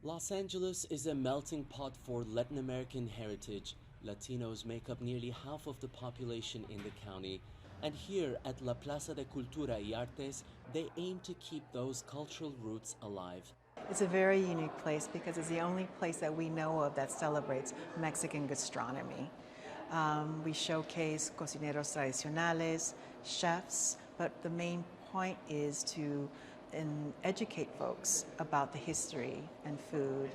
Los Angeles is a melting pot for Latin American heritage. Latinos make up nearly half of the population in the county. And here at La Plaza de Cultura y Artes, they aim to keep those cultural roots alive. It's a very unique place because it's the only place that we know of that celebrates Mexican gastronomy. We showcase cocineros tradicionales, chefs, but the main point is to educate folks about the history and food.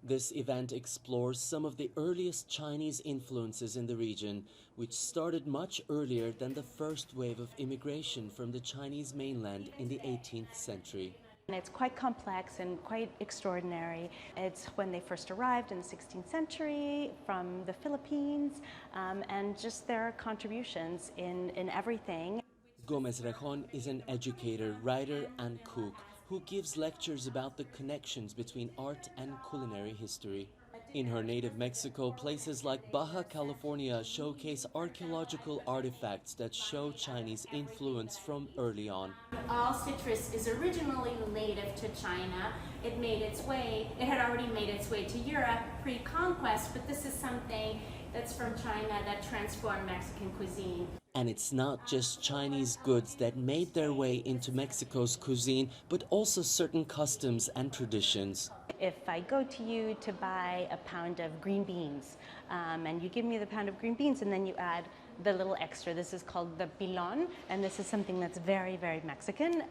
This event explores some of the earliest Chinese influences in the region, which started much earlier than the first wave of immigration from the Chinese mainland in the 18th century. And it's quite complex and quite extraordinary. It's when they first arrived in the 16th century from the Philippines, and just their contributions in everything. Gomez Rejon is an educator, writer, and cook who gives lectures about the connections between art and culinary history. In her native Mexico, places like Baja California showcase archaeological artifacts that show Chinese influence from early on. All citrus is originally native to China. It had already made its way to Europe pre-conquest, but this is something that's from China that transformed Mexican cuisine. And it's not just Chinese goods that made their way into Mexico's cuisine, but also certain customs and traditions. If I go to you to buy a pound of green beans, and you give me the pound of green beans and then you add the little extra, this is called the pilon, and this is something that's very, very Mexican,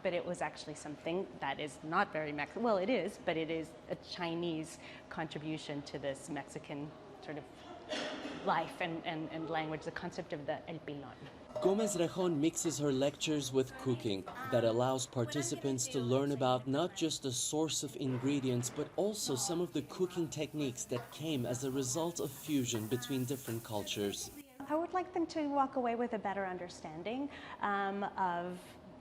but it was actually something that is not very Mexican. Well, it is, but it is a Chinese contribution to this Mexican sort of life and language, the concept of the el pilon. Gomez Rejon mixes her lectures with cooking that allows participants to learn about not just the source of ingredients, but also some of the cooking techniques that came as a result of fusion between different cultures. I would like them to walk away with a better understanding of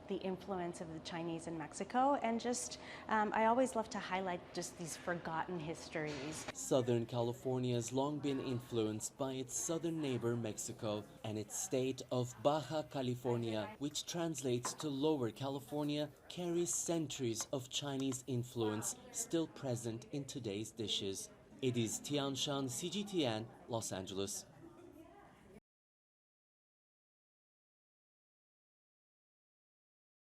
the influence of the Chinese in Mexico, and just I always love to highlight just these forgotten histories. Southern California has long been influenced by its southern neighbor Mexico and its state of Baja California, which translates to Lower California, carries centuries of Chinese influence still present in today's dishes. It is Tianshan, CGTN, Los Angeles.